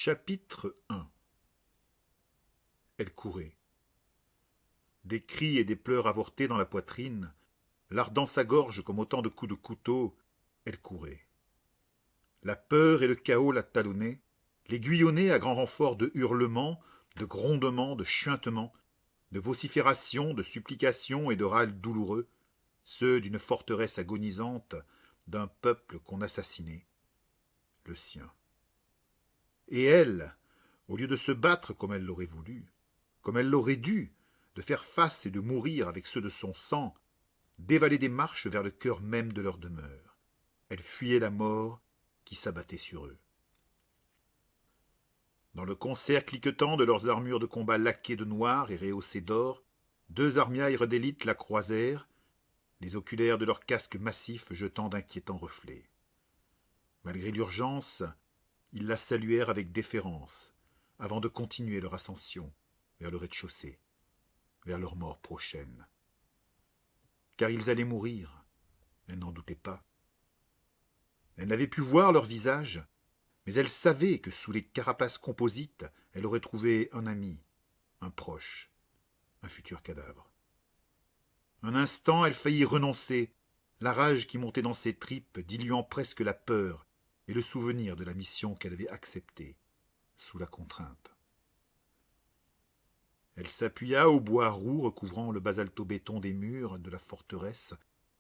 Chapitre 1. Elle courait. Des cris et des pleurs avortés dans la poitrine, lardant sa gorge comme autant de coups de couteau, elle courait. La peur et le chaos la talonnaient, l'aiguillonnaient à grand renfort de hurlements, de grondements, de chuintements, de vociférations, de supplications et de râles douloureux, ceux d'une forteresse agonisante, d'un peuple qu'on assassinait, le sien. Et elle, au lieu de se battre comme elle l'aurait voulu, comme elle l'aurait dû, de faire face et de mourir avec ceux de son sang, dévalait des marches vers le cœur même de leur demeure. Elle fuyait la mort qui s'abattait sur eux. Dans le concert cliquetant de leurs armures de combat laquées de noir et rehaussées d'or, deux armiailles d'élite la croisèrent, les oculaires de leurs casques massifs jetant d'inquiétants reflets. Malgré l'urgence, ils la saluèrent avec déférence, avant de continuer leur ascension vers le rez-de-chaussée, vers leur mort prochaine. Car ils allaient mourir, elle n'en doutait pas. Elle n'avait pu voir leur visage, mais elle savait que sous les carapaces composites, elle aurait trouvé un ami, un proche, un futur cadavre. Un instant, elle faillit renoncer, la rage qui montait dans ses tripes diluant presque la peur et le souvenir de la mission qu'elle avait acceptée, sous la contrainte. Elle s'appuya au bois roux recouvrant le basalto-béton des murs de la forteresse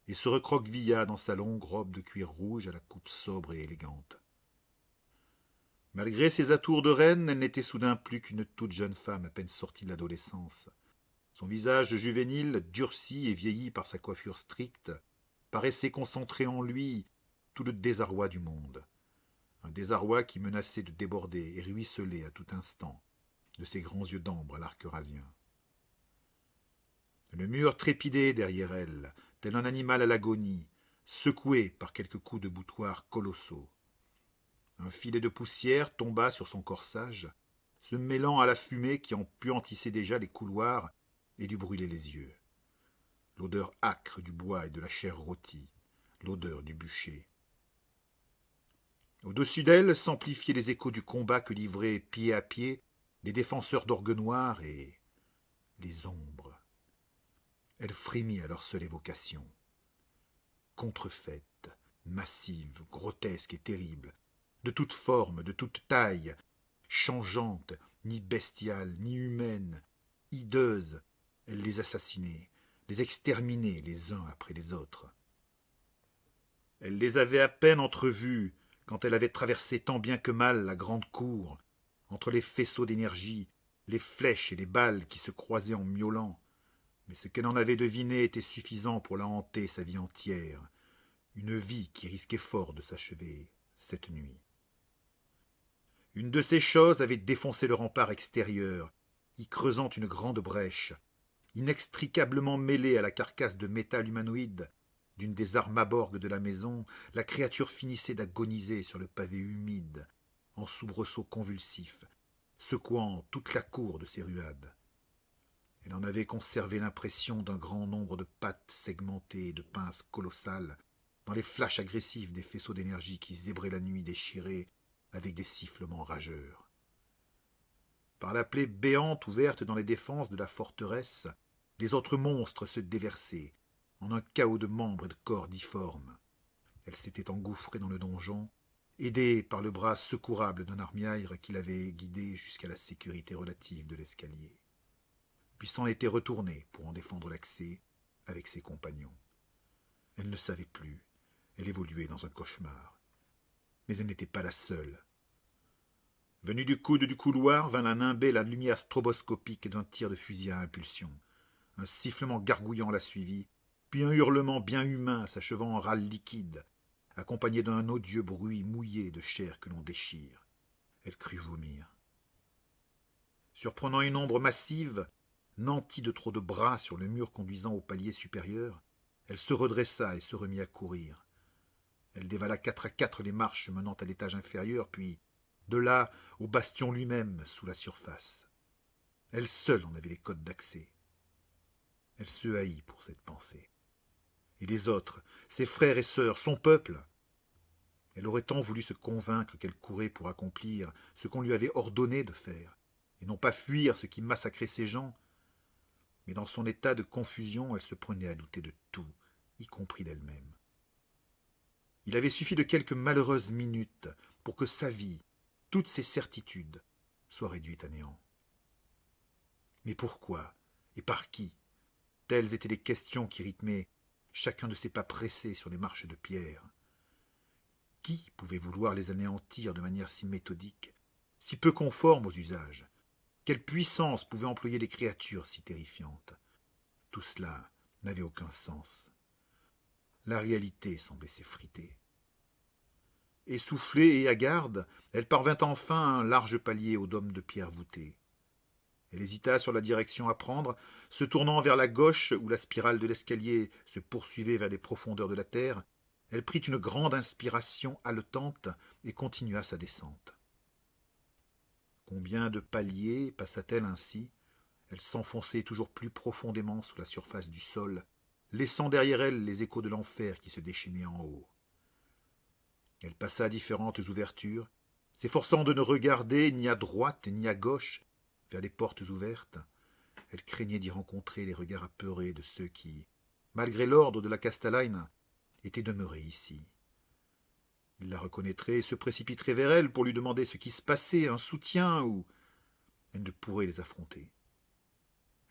et se recroquevilla dans sa longue robe de cuir rouge à la coupe sobre et élégante. Malgré ses atours de reine, elle n'était soudain plus qu'une toute jeune femme à peine sortie de l'adolescence. Son visage juvénile, durci et vieilli par sa coiffure stricte, paraissait concentrer en lui tout le désarroi du monde. Un désarroi qui menaçait de déborder et ruisseler à tout instant de ses grands yeux d'ambre à l'arc rasien. Le mur trépidait derrière elle, tel un animal à l'agonie, secoué par quelques coups de boutoir colossaux. Un filet de poussière tomba sur son corsage, se mêlant à la fumée qui en puantissait déjà les couloirs et lui brûlait les yeux. L'odeur âcre du bois et de la chair rôtie, l'odeur du bûcher. Au-dessus d'elle s'amplifiaient les échos du combat que livraient pied à pied les défenseurs d'orgues noirs et les ombres. Elle frémit à leur seule évocation. Contrefaite, massive, grotesque et terrible, de toute forme, de toute taille, changeante, ni bestiale, ni humaine, hideuse, elle les assassinait, les exterminait les uns après les autres. Elle les avait à peine entrevus quand elle avait traversé tant bien que mal la grande cour, entre les faisceaux d'énergie, les flèches et les balles qui se croisaient en miaulant. Mais ce qu'elle en avait deviné était suffisant pour la hanter sa vie entière, une vie qui risquait fort de s'achever cette nuit. Une de ces choses avait défoncé le rempart extérieur, y creusant une grande brèche, inextricablement mêlée à la carcasse de métal humanoïde d'une des armaborgues de la maison. La créature finissait d'agoniser sur le pavé humide, en soubresauts convulsifs, secouant toute la cour de ses ruades. Elle en avait conservé l'impression d'un grand nombre de pattes segmentées et de pinces colossales, dans les flashs agressifs des faisceaux d'énergie qui zébraient la nuit déchirée avec des sifflements rageurs. Par la plaie béante ouverte dans les défenses de la forteresse, les autres monstres se déversaient, en un chaos de membres et de corps difformes. Elle s'était engouffrée dans le donjon, aidée par le bras secourable d'un armiaire qui l'avait guidée jusqu'à la sécurité relative de l'escalier. Puis s'en était retournée pour en défendre l'accès avec ses compagnons. Elle ne savait plus, elle évoluait dans un cauchemar. Mais elle n'était pas la seule. Venue du coude du couloir vint la nimber la lumière stroboscopique d'un tir de fusil à impulsion. Un sifflement gargouillant la suivit, puis un hurlement bien humain s'achevant en râle liquide, accompagné d'un odieux bruit mouillé de chair que l'on déchire. Elle crut vomir. Surprenant une ombre massive, nantie de trop de bras sur le mur conduisant au palier supérieur, elle se redressa et se remit à courir. Elle dévala 4 à 4 les marches menant à l'étage inférieur, puis de là au bastion lui-même sous la surface. Elle seule en avait les codes d'accès. Elle se haït pour cette pensée. Et les autres, ses frères et sœurs, son peuple? Elle aurait tant voulu se convaincre qu'elle courait pour accomplir ce qu'on lui avait ordonné de faire, et non pas fuir ce qui massacrait ses gens. Mais dans son état de confusion, elle se prenait à douter de tout, y compris d'elle-même. Il avait suffi de quelques malheureuses minutes pour que sa vie, toutes ses certitudes, soient réduites à néant. Mais pourquoi et par qui? Telles étaient les questions qui rythmaient chacun de ses pas pressés sur les marches de pierre. Qui pouvait vouloir les anéantir de manière si méthodique, si peu conforme aux usages? Quelle puissance pouvait employer les créatures si terrifiantes? Tout cela n'avait aucun sens. La réalité semblait s'effriter. Essoufflée et hagarde, elle parvint enfin à un large palier aux dômes de pierre voûtés. Elle hésita sur la direction à prendre, se tournant vers la gauche où la spirale de l'escalier se poursuivait vers les profondeurs de la terre. Elle prit une grande inspiration haletante et continua sa descente. Combien de paliers passa-t-elle ainsi? Elle s'enfonçait toujours plus profondément sous la surface du sol, laissant derrière elle les échos de l'enfer qui se déchaînaient en haut. Elle passa différentes ouvertures, s'efforçant de ne regarder ni à droite ni à gauche vers les portes ouvertes. Elle craignait d'y rencontrer les regards apeurés de ceux qui, malgré l'ordre de la Castellane, étaient demeurés ici. Il la reconnaîtrait et se précipiterait vers elle pour lui demander ce qui se passait, un soutien, ou elle ne pourrait les affronter.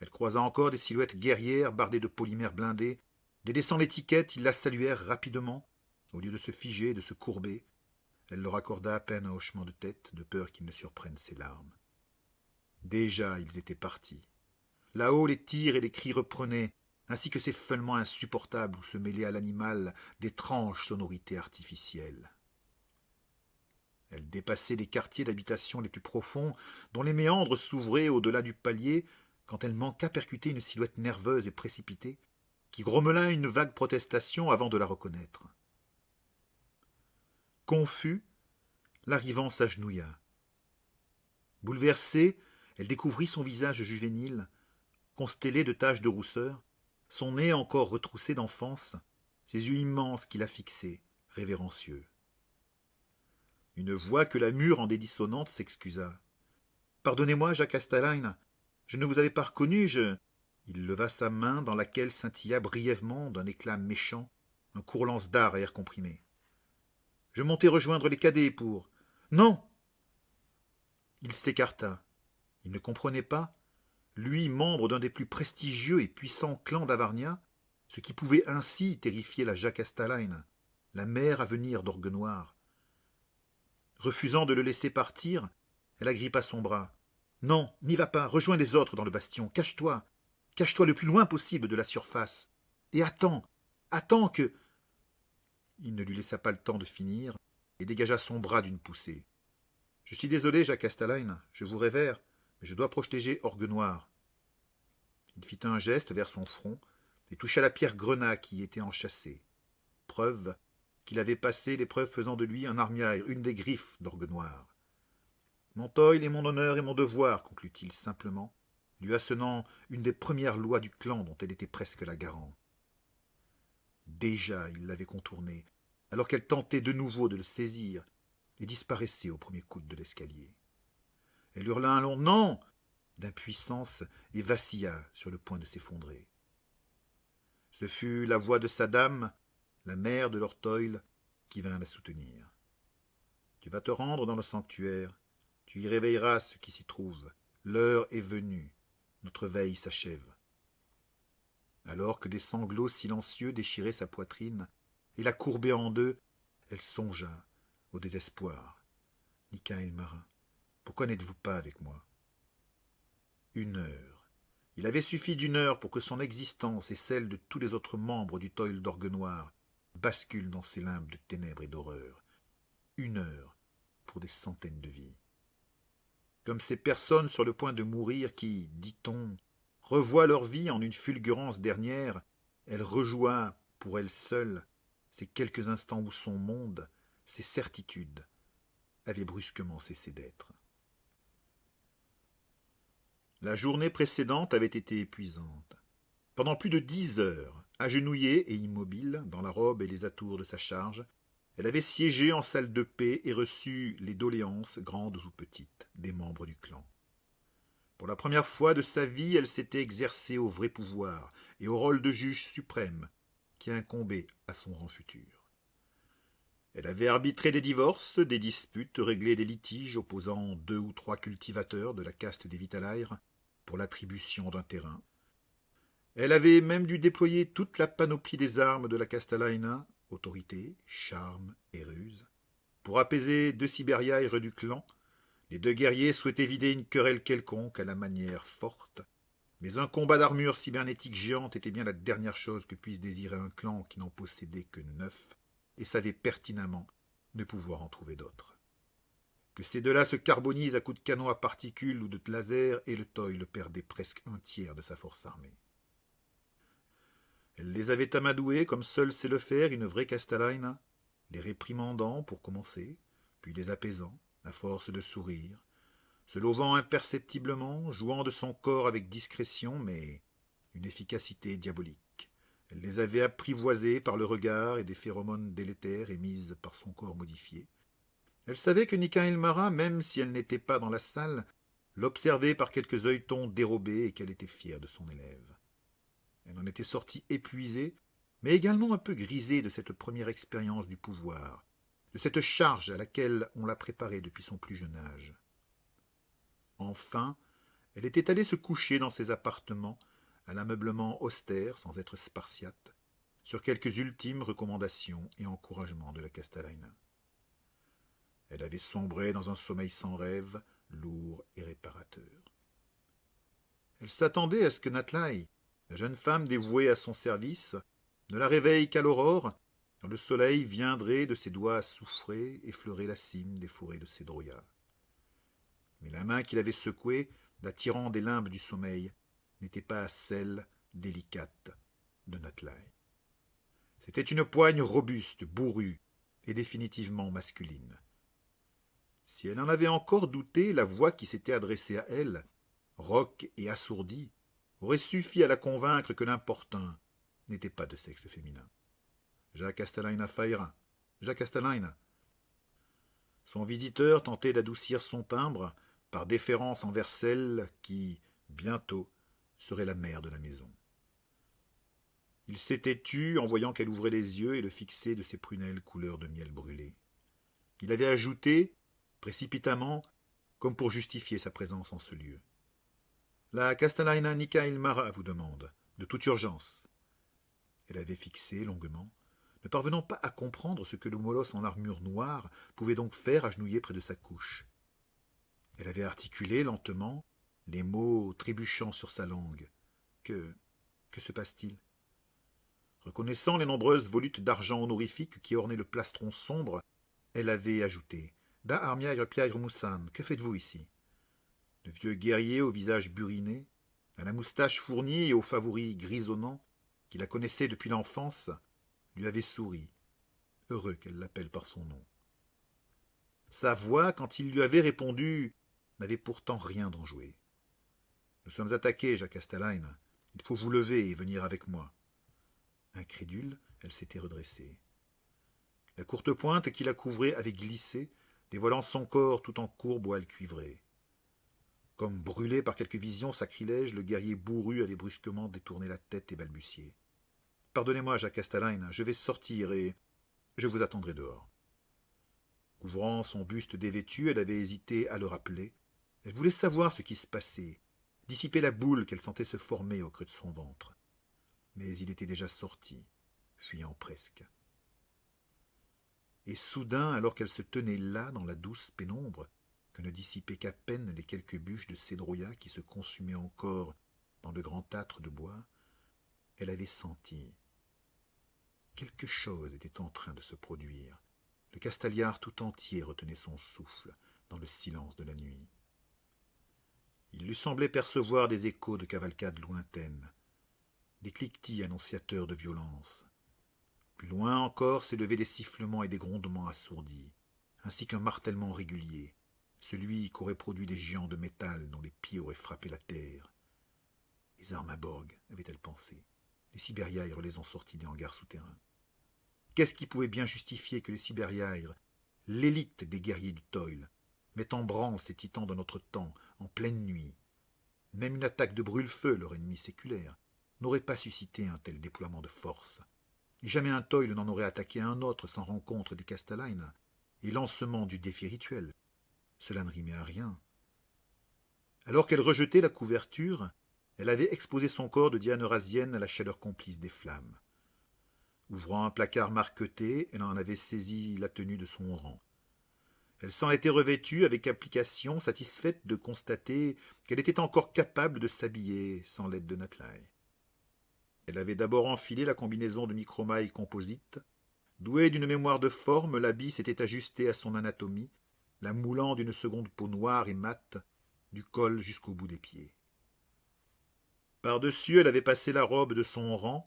Elle croisa encore des silhouettes guerrières bardées de polymères blindés. Délaissant l'étiquette, ils la saluèrent rapidement. Au lieu de se figer, de se courber, elle leur accorda à peine un hochement de tête, de peur qu'ils ne surprennent ses larmes. Déjà, ils étaient partis. Là-haut, les tirs et les cris reprenaient, ainsi que ces feulements insupportables où se mêlaient à l'animal d'étranges sonorités artificielles. Elle dépassait les quartiers d'habitation les plus profonds, dont les méandres s'ouvraient au-delà du palier, quand elle manqua percuter une silhouette nerveuse et précipitée, qui grommela une vague protestation avant de la reconnaître. Confus, l'arrivant s'agenouilla. Bouleversée, elle découvrit son visage juvénile, constellé de taches de rousseur, son nez encore retroussé d'enfance, ses yeux immenses qui la fixaient, révérencieux. Une voix que la mûre rendait dissonante s'excusa. « Pardonnez-moi, Jacques Castellane, je ne vous avais pas reconnu, je... » Il leva sa main dans laquelle scintilla brièvement, d'un éclat méchant, un court-lance d'art à air comprimé. « Je montais rejoindre les cadets pour... » « Non !» Il s'écarta. Il ne comprenait pas, lui, membre d'un des plus prestigieux et puissants clans d'Avarnia, ce qui pouvait ainsi terrifier la Jacques Castellane, la mère à venir d'Orgue Noire. Refusant de le laisser partir, elle agrippa son bras. « Non, n'y va pas, rejoins les autres dans le bastion, cache-toi, cache-toi le plus loin possible de la surface, et attends que... » Il ne lui laissa pas le temps de finir, et dégagea son bras d'une poussée. « Je suis désolé, Jacques Castellane, je vous révère, mais je dois protéger Orgue Noire. » Il fit un geste vers son front et toucha la pierre grenat qui y était enchâssée. Preuve qu'il avait passé l'épreuve faisant de lui un armiaire, une des griffes d'Orgue Noire. « Mon toil est mon honneur et mon devoir, conclut-il simplement, lui assenant une des premières lois du clan dont elle était presque la garante. Déjà il l'avait contournée, alors qu'elle tentait de nouveau de le saisir, et disparaissait au premier coude de l'escalier. Elle hurla un long « Non !» d'impuissance et vacilla sur le point de s'effondrer. Ce fut la voix de sa dame, la mère de Lord Toil, qui vint la soutenir. « Tu vas te rendre dans le sanctuaire, tu y réveilleras ceux qui s'y trouvent. L'heure est venue, notre veille s'achève. » Alors que des sanglots silencieux déchiraient sa poitrine et la courbaient en deux, elle songea au désespoir. « Mikaël Marin, pourquoi n'êtes-vous pas avec moi ?» 1 heure. Il avait suffi d'1 heure pour que son existence et celle de tous les autres membres du Toil d'Orgue Noire basculent dans ces limbes de ténèbres et d'horreur. 1 heure pour des centaines de vies. Comme ces personnes sur le point de mourir qui, dit-on, revoient leur vie en une fulgurance dernière, elle rejoua, pour elle seule, ces quelques instants où son monde, ses certitudes, avaient brusquement cessé d'être. La journée précédente avait été épuisante. Pendant plus de 10 heures, agenouillée et immobile, dans la robe et les atours de sa charge, Elle avait siégé en salle de paix et reçu les doléances, grandes ou petites, des membres du clan. Pour la première fois de sa vie, elle s'était exercée au vrai pouvoir et au rôle de juge suprême qui incombait à son rang futur. Elle avait arbitré des divorces, des disputes, réglé des litiges opposant 2 ou 3 cultivateurs de la caste des Vitalaires pour l'attribution d'un terrain. Elle avait même dû déployer toute la panoplie des armes de la Castellaina, autorité, charme et ruse, pour apaiser 2 Sibériaïres du clan. Les 2 guerriers souhaitaient vider une querelle quelconque à la manière forte, mais un combat d'armure cybernétique géante était bien la dernière chose que puisse désirer un clan qui n'en possédait que 9 et savait pertinemment ne pouvoir en trouver d'autres. Que ces deux-là se carbonisent à coups de canon à particules ou de laser, et le Toil perdait presque un tiers de sa force armée. Elle les avait amadoués comme seule sait le faire une vraie Castellaina, les réprimandant pour commencer, puis les apaisant, à force de sourire, se levant imperceptiblement, jouant de son corps avec discrétion, mais une efficacité diabolique. Elle les avait apprivoisés par le regard et des phéromones délétères émises par son corps modifié. Elle savait que Nika Ilmara, même si elle n'était pas dans la salle, l'observait par quelques œilletons dérobés et qu'elle était fière de son élève. Elle en était sortie épuisée, mais également un peu grisée de cette première expérience du pouvoir, de cette charge à laquelle on l'a préparée depuis son plus jeune âge. Enfin, elle était allée se coucher dans ses appartements, à l'ameublement austère sans être spartiate, sur quelques ultimes recommandations et encouragements de la Castellaina. Elle avait sombré dans un sommeil sans rêve, lourd et réparateur. Elle s'attendait à ce que Natlai, la jeune femme dévouée à son service, ne la réveille qu'à l'aurore, quand le soleil viendrait de ses doigts soufrés effleurer la cime des forêts de Cédroya. Mais la main qu'il avait secouée, la tirant des limbes du sommeil, n'était pas celle délicate de Natlai. C'était une poigne robuste, bourrue et définitivement masculine. Si elle en avait encore douté, la voix qui s'était adressée à elle, rauque et assourdie, aurait suffi à la convaincre que l'importun n'était pas de sexe féminin. Jacques Castellaina Faira, Jacques Castellaina. Son visiteur tentait d'adoucir son timbre par déférence envers celle qui, bientôt, serait la mère de la maison. Il s'était tu en voyant qu'elle ouvrait les yeux et le fixait de ses prunelles couleur de miel brûlé. Il avait ajouté, précipitamment, comme pour justifier sa présence en ce lieu. La Castellaina Nika Ilmara vous demande, de toute urgence. Elle avait fixé longuement, ne parvenant pas à comprendre ce que le molosse en armure noire pouvait donc faire agenouillé près de sa couche. Elle avait articulé lentement, les mots trébuchant sur sa langue. Que se passe-t-il? Reconnaissant les nombreuses volutes d'argent honorifique qui ornaient le plastron sombre, elle avait ajouté « Da Armiaire Piaire Moussan, que faites-vous ici ?» Le vieux guerrier au visage buriné, à la moustache fournie et aux favoris grisonnants, qui la connaissait depuis l'enfance, lui avait souri, heureux qu'elle l'appelle par son nom. Sa voix, quand il lui avait répondu, n'avait pourtant rien d'enjoué. « Nous sommes attaqués, Jacques Castellain. Il faut vous lever et venir avec moi. » Incrédule, elle s'était redressée. La courte pointe qui la couvrait avait glissé, dévoilant son corps tout en courbe ou cuivrée. Comme brûlé par quelque vision sacrilège, le guerrier bourru avait brusquement détourné la tête et balbutié. « Pardonnez-moi, Jacques Castellain, je vais sortir et je vous attendrai dehors. » Couvrant son buste dévêtu, elle avait hésité à le rappeler. Elle voulait savoir ce qui se passait, dissiper la boule qu'elle sentait se former au creux de son ventre. Mais il était déjà sorti, fuyant presque. Et soudain, alors qu'elle se tenait là, dans la douce pénombre, que ne dissipaient qu'à peine les quelques bûches de cédroya qui se consumaient encore dans le grand âtre de bois, elle avait senti. Quelque chose était en train de se produire. Le Castagliar tout entier retenait son souffle dans le silence de la nuit. Il lui semblait percevoir des échos de cavalcades lointaines, des cliquetis annonciateurs de violence. Plus loin encore s'élevaient des sifflements et des grondements assourdis, ainsi qu'un martèlement régulier, celui qu'auraient produit des géants de métal dont les pieds auraient frappé la terre. Les armes à Borg, avait-elle pensé. Les Sibériaïres les ont sortis des hangars souterrains. qu'est-ce qui pouvait bien justifier que les Sibériaïres, l'élite des guerriers du Toil, mettent en branle ces titans de notre temps, en pleine nuit? Même une attaque de brûle-feu, leur ennemi séculaire, n'aurait pas suscité un tel déploiement de force. Et jamais un Toil n'en aurait attaqué un autre sans rencontre des Castellane et lancement du défi rituel. Cela ne rimait à rien. Alors qu'elle rejetait la couverture, elle avait exposé son corps de diane eurasienne à la chaleur complice des flammes. Ouvrant un placard marqueté, elle en avait saisi la tenue de son rang. Elle s'en était revêtue avec application, satisfaite de constater qu'elle était encore capable de s'habiller sans l'aide de Natlaï. Elle avait d'abord enfilé la combinaison de micromaille composite. Douée d'une mémoire de forme, l'habit s'était ajusté à son anatomie, la moulant d'une seconde peau noire et mate, du col jusqu'au bout des pieds. Par-dessus, elle avait passé la robe de son rang,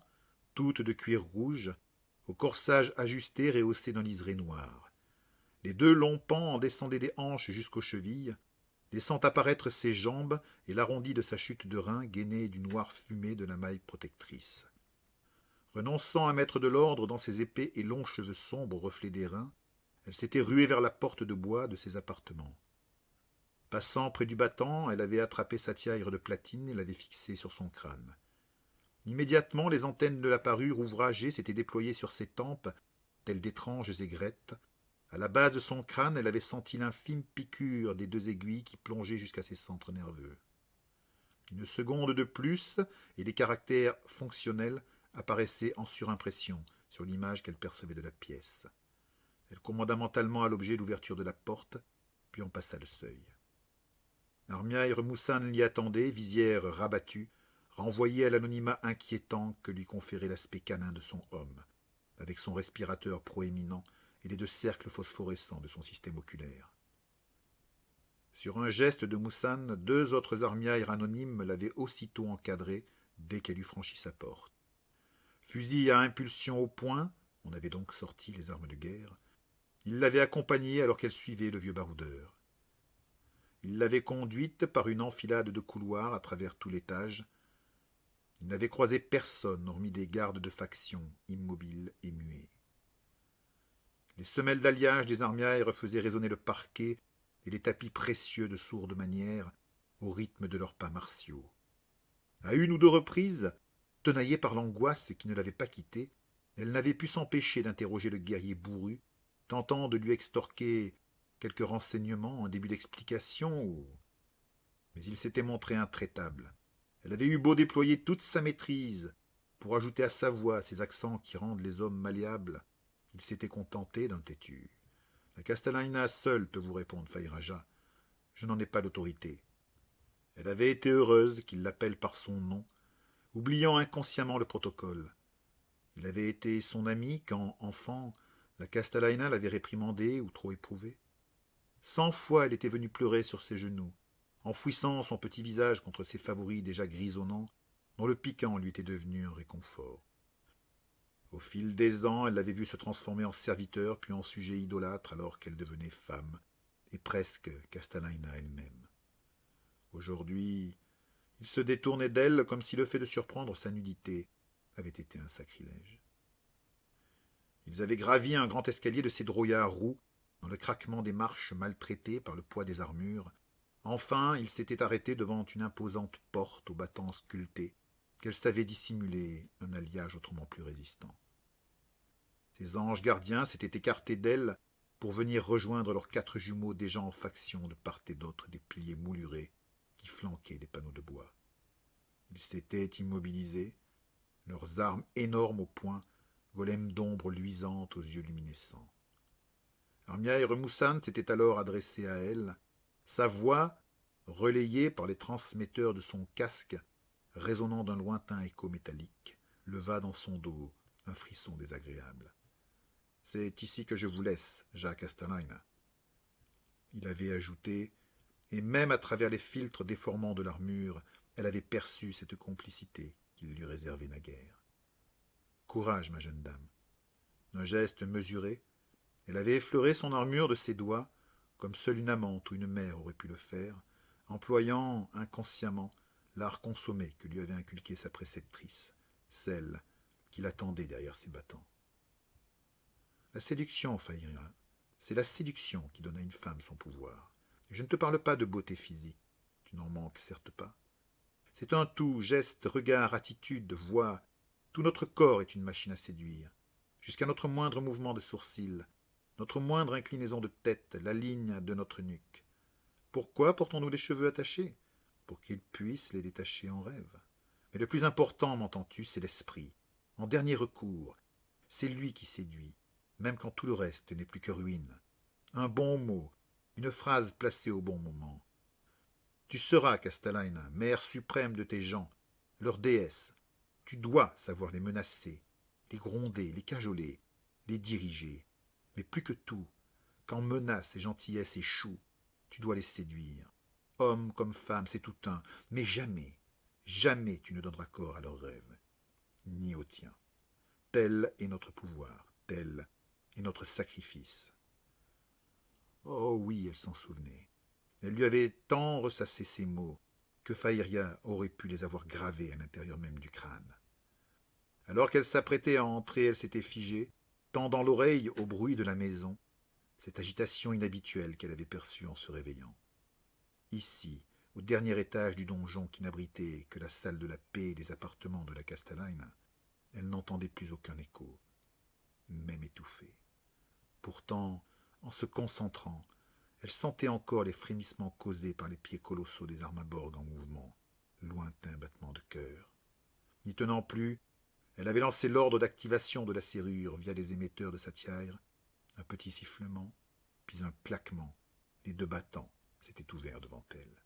toute de cuir rouge, au corsage ajusté rehaussé d'un liseré noir. Les 2 longs pans en descendaient des hanches jusqu'aux chevilles, laissant apparaître ses jambes et l'arrondi de sa chute de rein gainée du noir fumé de la maille protectrice. Renonçant à mettre de l'ordre dans ses épais et longs cheveux sombres au reflet des reins, elle s'était ruée vers la porte de bois de ses appartements. Passant près du battant, elle avait attrapé sa tiare de platine et l'avait fixée sur son crâne. Immédiatement, les antennes de la parure ouvragée s'étaient déployées sur ses tempes, telles d'étranges aigrettes. À la base de son crâne, elle avait senti l'infime piqûre des 2 aiguilles qui plongeaient jusqu'à ses centres nerveux. Une seconde de plus, et les caractères fonctionnels apparaissaient en surimpression sur l'image qu'elle percevait de la pièce. Elle commanda mentalement à l'objet l'ouverture de la porte, puis en passa le seuil. Armiaïr Moussan l'y attendait, visière rabattue, renvoyée à l'anonymat inquiétant que lui conférait l'aspect canin de son homme, avec son respirateur proéminent et les 2 cercles phosphorescents de son système oculaire. Sur un geste de Moussan, 2 autres armiaïrs anonymes l'avaient aussitôt encadrée dès qu'elle eut franchi sa porte. Fusil à impulsion au poing, on avait donc sorti les armes de guerre, il l'avait accompagnée alors qu'elle suivait le vieux baroudeur. Il l'avait conduite par une enfilade de couloirs à travers tout l'étage. Il n'avait croisé personne hormis des gardes de faction, immobiles et muets. Les semelles d'alliage des armiaires faisaient résonner le parquet et les tapis précieux de sourde manière au rythme de leurs pas martiaux. À 1 ou 2 reprises, tenaillée par l'angoisse qui ne l'avait pas quittée, elle n'avait pu s'empêcher d'interroger le guerrier bourru, tentant de lui extorquer quelques renseignements, un début d'explication, mais il s'était montré intraitable. Elle avait eu beau déployer toute sa maîtrise pour ajouter à sa voix ces accents qui rendent les hommes malléables, il s'était contenté d'un têtu. La Castellana seule peut vous répondre, Faïraja. Je n'en ai pas d'autorité. Elle avait été heureuse qu'il l'appelle par son nom, oubliant inconsciemment le protocole. Il avait été son ami quand, enfant, la Castellana l'avait réprimandé ou trop éprouvé. 100 fois elle était venue pleurer sur ses genoux, enfouissant son petit visage contre ses favoris déjà grisonnants, dont le piquant lui était devenu un réconfort. Au fil des ans, elle l'avait vu se transformer en serviteur, puis en sujet idolâtre alors qu'elle devenait femme, et presque Castellana elle-même. Aujourd'hui, il se détournait d'elle comme si le fait de surprendre sa nudité avait été un sacrilège. Ils avaient gravi un grand escalier de ces drouillards roux, dans le craquement des marches maltraitées par le poids des armures. Enfin, ils s'étaient arrêtés devant une imposante porte aux battants sculptés, qu'elle savait dissimuler un alliage autrement plus résistant. Ces anges gardiens s'étaient écartés d'elle pour venir rejoindre leurs 4 jumeaux déjà en faction de part et d'autre des piliers moulurés qui flanquaient les panneaux de bois. Ils s'étaient immobilisés, leurs armes énormes au poing, golems d'ombre luisante aux yeux luminescents. Armiaïr Moussan s'était alors adressé à elle, sa voix, relayée par les transmetteurs de son casque, résonnant d'un lointain écho métallique, leva dans son dos un frisson désagréable. « C'est ici que je vous laisse, Jacques Castellana. » Il avait ajouté, et même à travers les filtres déformants de l'armure, elle avait perçu cette complicité qu'il lui réservait naguère. « Courage, ma jeune dame. » D'un geste mesuré, elle avait effleuré son armure de ses doigts, comme seule une amante ou une mère aurait pu le faire, employant inconsciemment l'art consommé que lui avait inculqué sa préceptrice, celle qui l'attendait derrière ses battants. La séduction, Faïria, c'est la séduction qui donne à une femme son pouvoir. Et je ne te parle pas de beauté physique, tu n'en manques certes pas. C'est un tout, geste, regard, attitude, voix. Tout notre corps est une machine à séduire, jusqu'à notre moindre mouvement de sourcil, notre moindre inclinaison de tête, la ligne de notre nuque. Pourquoi portons-nous les cheveux attachés? Pour qu'ils puissent les détacher en rêve. Mais le plus important, m'entends-tu, c'est l'esprit. En dernier recours, c'est lui qui séduit, même quand tout le reste n'est plus que ruine. Un bon mot, une phrase placée au bon moment. Tu seras, Castellina, mère suprême de tes gens, leur déesse. Tu dois savoir les menacer, les gronder, les cajoler, les diriger. Mais plus que tout, quand menace et gentillesse échouent, tu dois les séduire. Homme comme femme, c'est tout un, mais jamais, jamais tu ne donneras corps à leurs rêves, ni au tien. Tel est notre pouvoir, tel est notre sacrifice. Oh oui, elle s'en souvenait. Elle lui avait tant ressassé ces mots que Faïria aurait pu les avoir gravés à l'intérieur même du crâne. Alors qu'elle s'apprêtait à entrer, elle s'était figée, tendant l'oreille au bruit de la maison, cette agitation inhabituelle qu'elle avait perçue en se réveillant. Ici, au dernier étage du donjon qui n'abritait que la salle de la paix et les appartements de la Castellina, elle n'entendait plus aucun écho, même étouffé. Pourtant, en se concentrant, elle sentait encore les frémissements causés par les pieds colossaux des Armaborg en mouvement, lointain battement de cœur. N'y tenant plus, elle avait lancé l'ordre d'activation de la serrure via les émetteurs de Satyr. Un petit sifflement, puis un claquement. Les deux battants s'étaient ouverts devant elle.